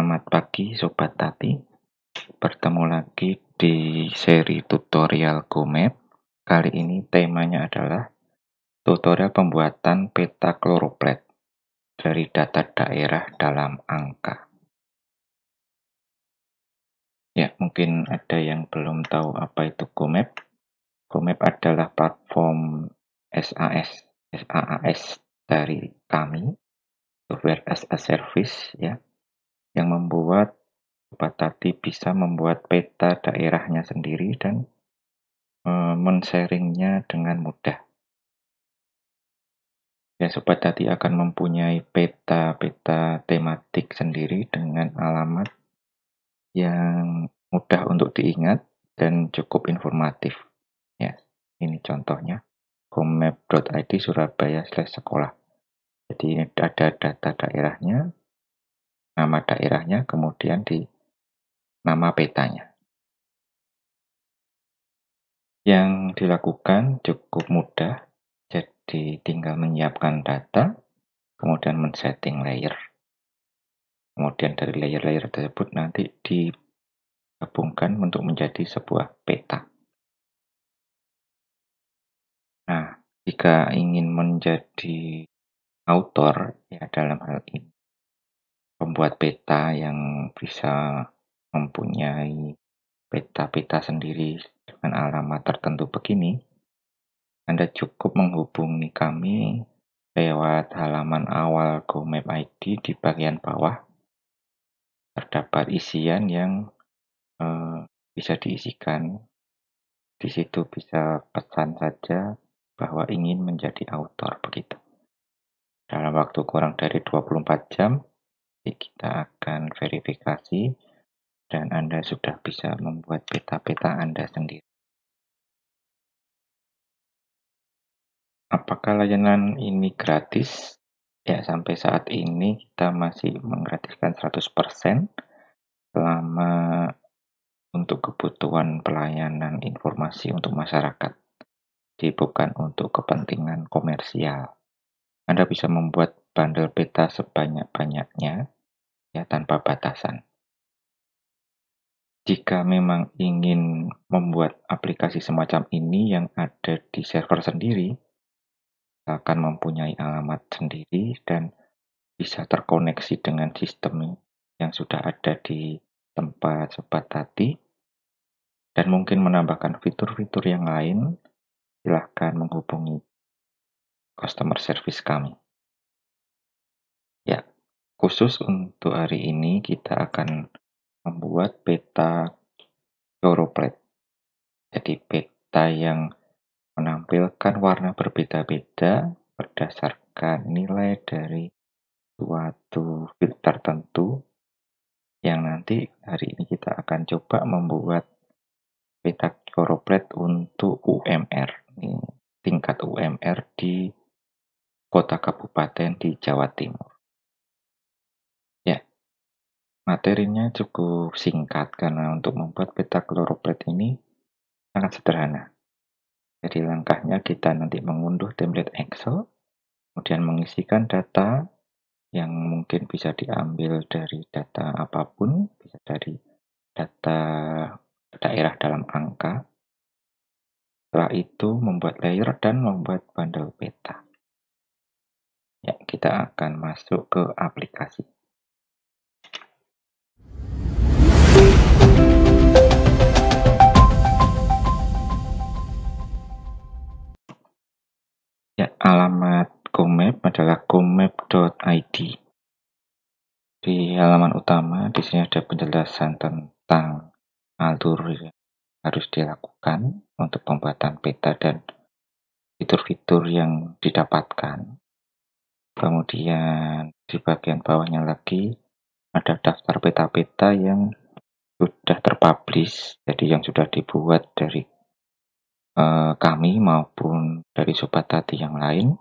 Selamat pagi Sobat Tati, bertemu lagi di seri tutorial GoMap. Kali ini temanya adalah tutorial pembuatan peta choropleth dari data daerah dalam angka. Ya, mungkin ada yang belum tahu apa itu GoMap. GoMap adalah platform SaaS dari kami, Software as a Service, ya, yang membuat Sobat Tati bisa membuat peta daerahnya sendiri dan men-sharingnya dengan mudah. Ya, Sobat Tati akan mempunyai peta-peta tematik sendiri dengan alamat yang mudah untuk diingat dan cukup informatif. Ya, ini contohnya gomap.id Surabaya/sekolah. Jadi ini ada data daerahnya, nama daerahnya, kemudian di nama petanya. Yang dilakukan cukup mudah, jadi tinggal menyiapkan data, kemudian men-setting layer. Kemudian dari layer-layer tersebut nanti digabungkan untuk menjadi sebuah peta. Nah, jika ingin menjadi author, ya dalam hal ini, pembuat peta yang bisa mempunyai peta-peta sendiri dengan alamat tertentu begini, Anda cukup menghubungi kami lewat halaman awal GoMap ID di bagian bawah. Terdapat isian yang bisa diisikan. Di situ bisa pesan saja bahwa ingin menjadi author begitu. Dalam waktu kurang dari 24 jam, kita akan verifikasi dan Anda sudah bisa membuat peta-peta Anda sendiri. Apakah layanan ini gratis? Ya, sampai saat ini kita masih menggratiskan 100% selama untuk kebutuhan pelayanan informasi untuk masyarakat. Jadi bukan untuk kepentingan komersial. Anda bisa membuat bundle peta sebanyak-banyaknya, ya, tanpa batasan. Jika memang ingin membuat aplikasi semacam ini yang ada di server sendiri, akan mempunyai alamat sendiri dan bisa terkoneksi dengan sistem yang sudah ada di tempat Sobat Tati, dan mungkin menambahkan fitur-fitur yang lain, silahkan menghubungi customer service kami. Ya, khusus untuk hari ini kita akan membuat peta choropleth. Jadi peta yang menampilkan warna berbeda-beda berdasarkan nilai dari suatu filter tertentu, yang nanti hari ini kita akan coba membuat peta choropleth untuk UMR. Ini tingkat UMR di kota kabupaten di Jawa Timur. Ya, materinya cukup singkat karena untuk membuat peta choropleth ini sangat sederhana. Jadi langkahnya kita nanti mengunduh template Excel, kemudian mengisikan data yang mungkin bisa diambil dari data apapun, bisa dari data daerah dalam angka. Setelah itu membuat layer dan membuat bundle peta. Ya, kita akan masuk ke aplikasi. Ya, alamat GoMap adalah gomap.id. Di halaman utama di sini ada penjelasan tentang alur yang harus dilakukan untuk pembuatan peta dan fitur-fitur yang didapatkan. Kemudian di bagian bawahnya lagi ada daftar peta-peta yang sudah terpublish, jadi yang sudah dibuat dari kami maupun dari Sobat Tati yang lain.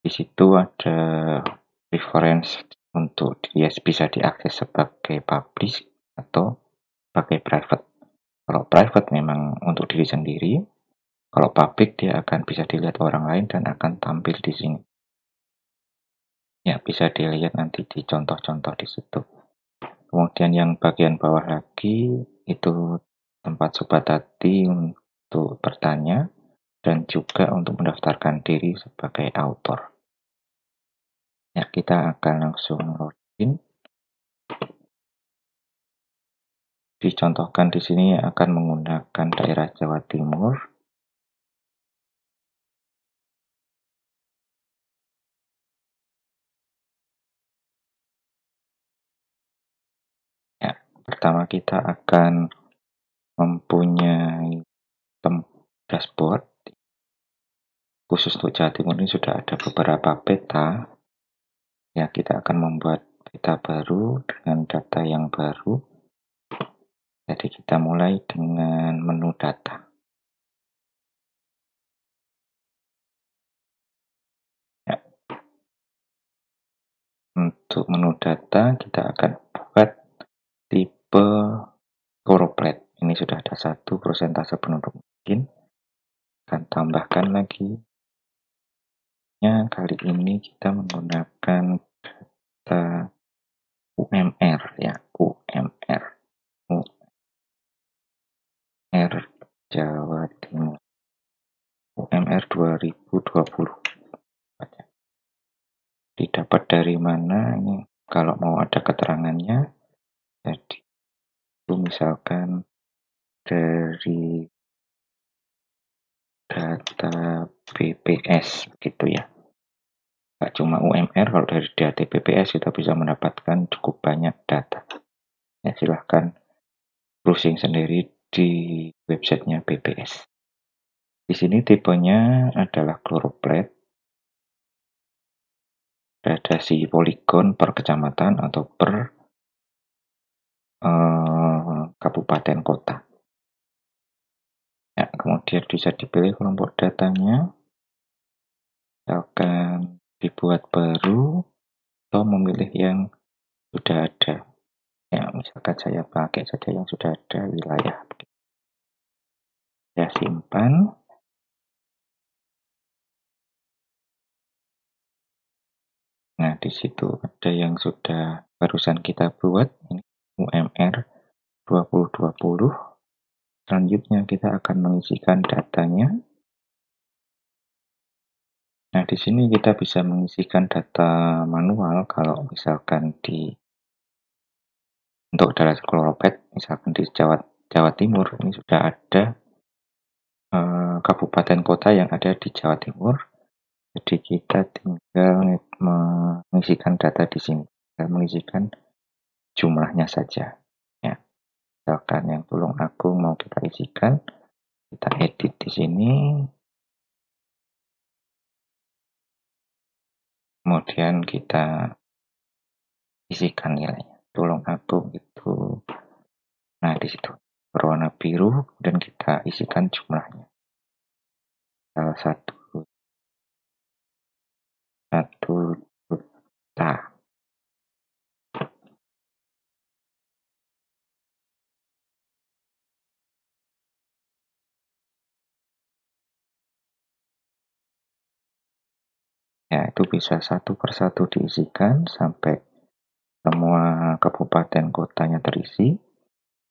Di situ ada reference untuk dia bisa diakses sebagai publish atau sebagai private. Kalau private memang untuk diri sendiri, kalau public dia akan bisa dilihat orang lain dan akan tampil di sini. Ya, bisa dilihat nanti di contoh-contoh di situ. Kemudian yang bagian bawah lagi itu tempat sobat tadi untuk bertanya dan juga untuk mendaftarkan diri sebagai author. Ya, kita akan langsung login. Dicontohkan di sini akan menggunakan daerah Jawa Timur. Ya, pertama kita akan mempunyai dashboard. Khusus untuk Jawa Timur ini sudah ada beberapa peta. Ya, kita akan membuat peta baru dengan data yang baru. Jadi kita mulai dengan menu data. Ya. Untuk menu data kita akan buat tipe Choropleth. Ini sudah ada 1 persentase penduduk miskin. Akan tambahkan lagi. Ya, kali ini kita menggunakan data UMR ya, UMR Jawa Timur. UMR 2020. Didapat dari mana ini? Kalau mau ada keterangannya, jadi itu misalkan dari data BPS gitu ya. Nggak cuma UMR, kalau dari data BPS kita bisa mendapatkan cukup banyak data. Ya, silahkan browsing sendiri di websitenya BPS. Di sini tipenya adalah Choropleth. Gradasi poligon per kecamatan atau per kabupaten kota. Ya, kemudian bisa dipilih kelompok datanya. Misalkan dibuat baru atau memilih yang sudah ada. Ya, misalkan saya pakai saja yang sudah ada wilayah. Ya, simpan. Nah, di situ ada yang sudah barusan kita buat. Ini UMR 2020. Selanjutnya kita akan mengisikan datanya. Nah, di sini kita bisa mengisikan data manual kalau misalkan untuk daerah Choropleth, misalkan di Jawa Timur, ini sudah ada kabupaten kota yang ada di Jawa Timur. Jadi kita tinggal mengisikan data di sini, tinggal mengisikan jumlahnya saja. Ya, misalkan yang Tulungagung mau kita isikan, kita edit di sini. Kemudian kita isikan nilainya. Tulungagung itu, nah di situ berwarna biru dan kita isikan jumlahnya. Salah satu juta. Ya, itu bisa satu persatu diisikan sampai semua kabupaten kotanya terisi.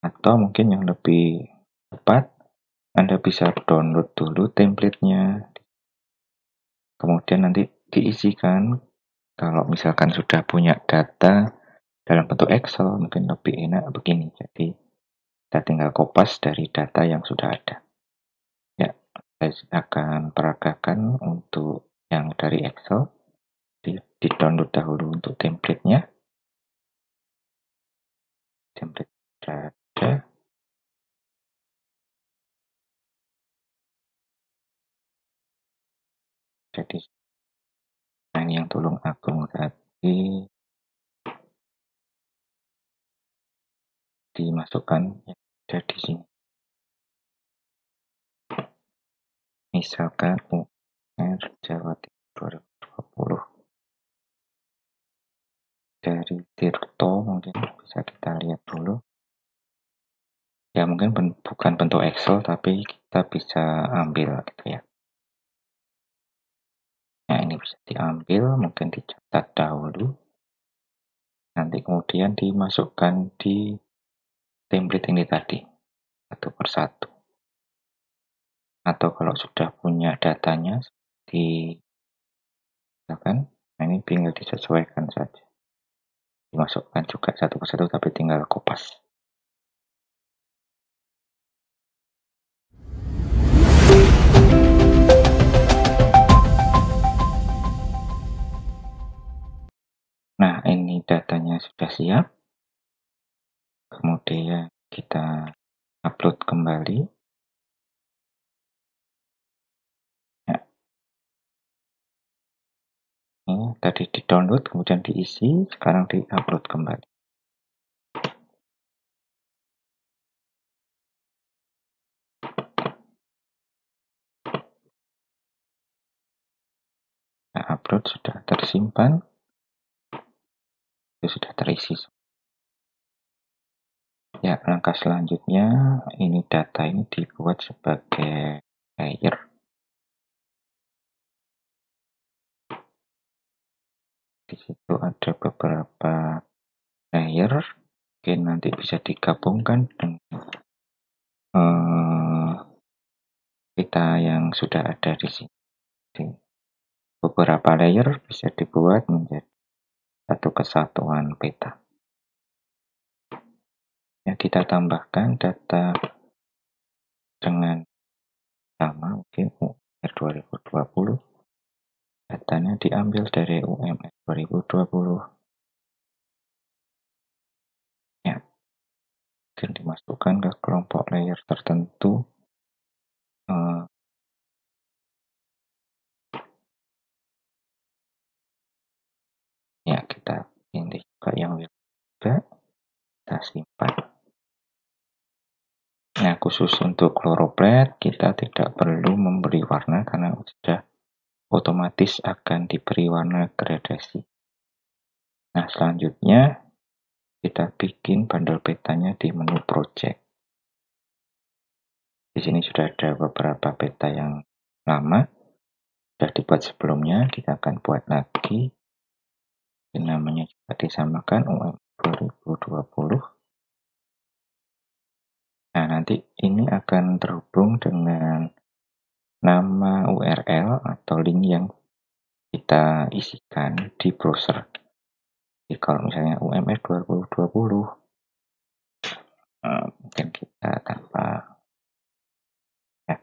Atau mungkin yang lebih cepat, Anda bisa download dulu template-nya. Kemudian nanti diisikan. Kalau misalkan sudah punya data dalam bentuk Excel, mungkin lebih enak begini. Jadi kita tinggal kopas dari data yang sudah ada. Ya, saya akan peragakan untuk yang dari Excel. Di-download dahulu untuk template-nya. Template sudah ada. Jadi, nah ini yang Tulungagung tadi dimasukkan yang ada di sini. Misalkan UMR Jawa Timur 2020 dari Tirto, mungkin bisa kita lihat dulu. Ya mungkin bukan bentuk Excel, tapi kita bisa ambil gitu ya. Nah ini bisa diambil, mungkin dicatat dahulu. Nanti kemudian dimasukkan di template ini tadi, satu persatu. Atau kalau sudah punya datanya, nah ini tinggal disesuaikan saja. Dimasukkan juga satu persatu, tapi tinggal kopas. Nah, ini datanya sudah siap. Kemudian kita upload kembali. Ya, ini tadi di-download, kemudian diisi, sekarang di-upload kembali. Nah, upload sudah tersimpan. Itu sudah terisi. Ya, langkah selanjutnya ini data ini dibuat sebagai layer. Di situ ada beberapa layer, mungkin nanti bisa digabungkan dengan peta yang sudah ada di sini. Beberapa layer bisa dibuat menjadi satu kesatuan peta. Ya, kita tambahkan data dengan sama, mungkin UMR 2020. Datanya diambil dari UMR 2020. Ya, mungkin dimasukkan ke kelompok layer tertentu. Ya, kita pilih juga yang juga, kita simpan. Nah, khusus untuk chloroplet kita tidak perlu memberi warna karena sudah otomatis akan diberi warna gradasi. Nah, selanjutnya kita bikin bundle petanya di menu project. Di sini sudah ada beberapa peta yang lama, sudah dibuat sebelumnya, kita akan buat lagi. Namanya juga disamakan UM 2020. Nah, nanti ini akan terhubung dengan nama URL atau link yang kita isikan di browser. Jadi kalau misalnya UMR 2020, mungkin kita tanpa ya,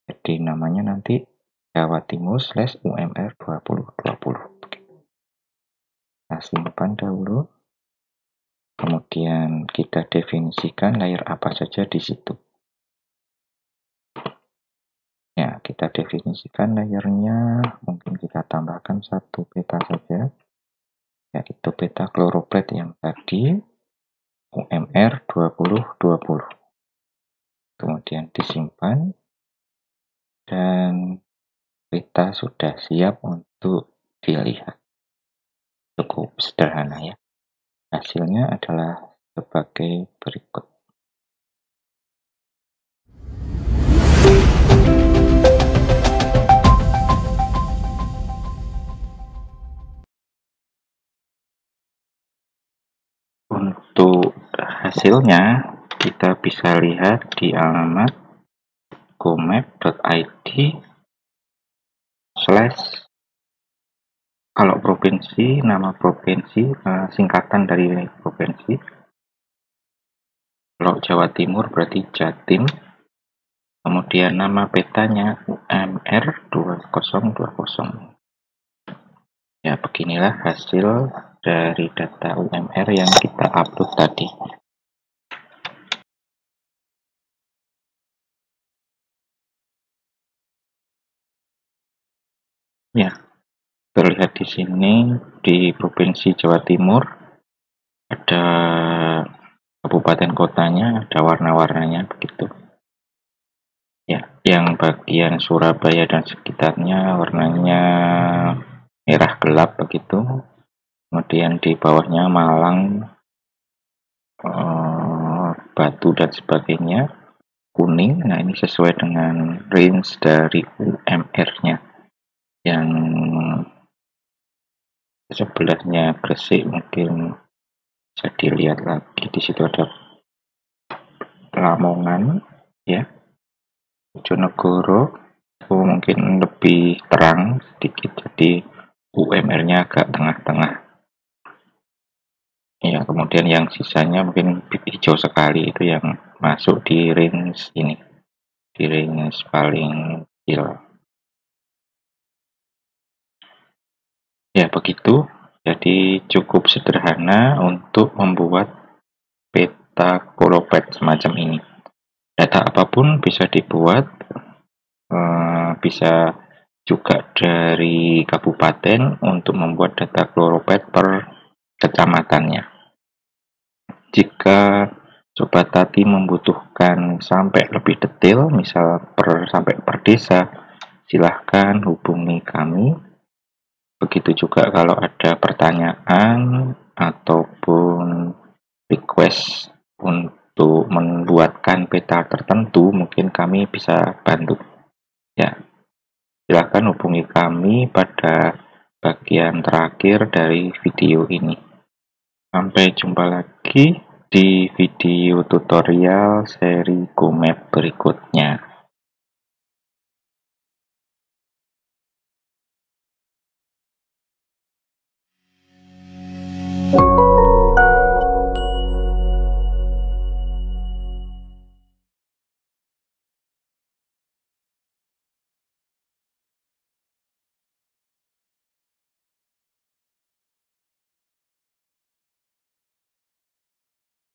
jadi namanya nanti Jawa Timur /UMR 2020. Kita simpan dahulu. Kemudian kita definisikan layer apa saja di situ. Ya, kita definisikan layernya, mungkin kita tambahkan satu peta saja, yaitu peta chloroplet yang tadi, UMR 2020. Kemudian disimpan, dan peta sudah siap untuk dilihat. Cukup sederhana ya. Hasilnya adalah sebagai berikut. Untuk hasilnya kita bisa lihat di alamat gomap.id / kalau provinsi, nama provinsi, singkatan dari provinsi. Kalau Jawa Timur berarti Jatim. Kemudian nama petanya UMR 2020. Ya, beginilah hasil dari data UMR yang kita upload tadi. Ya, terlihat di sini di Provinsi Jawa Timur ada kabupaten kotanya, ada warna-warnanya begitu. Ya, yang bagian Surabaya dan sekitarnya warnanya merah gelap begitu. Kemudian di bawahnya Malang, Batu dan sebagainya kuning. Nah, ini sesuai dengan range dari UMR-nya. Yang sebelahnya Gresik mungkin Bisa dilihat lagi di situ ada Lamongan, ya, Bojonegoro. Mungkin lebih terang sedikit, jadi UMR-nya agak tengah-tengah. Ya, kemudian yang sisanya mungkin hijau sekali itu yang masuk di range ini, di range paling kecil. Ya, begitu. Jadi cukup sederhana untuk membuat peta kolopet semacam ini. Data apapun bisa dibuat, bisa juga dari kabupaten untuk membuat data kloropet per kecamatannya. Jika Sobat Tati membutuhkan sampai lebih detail, misal sampai per desa, silahkan hubungi kami. Begitu juga kalau ada pertanyaan ataupun request untuk membuatkan peta tertentu, mungkin kami bisa bantu. Ya, silahkan hubungi kami pada bagian terakhir dari video ini. Sampai jumpa lagi di video tutorial seri GoMap berikutnya.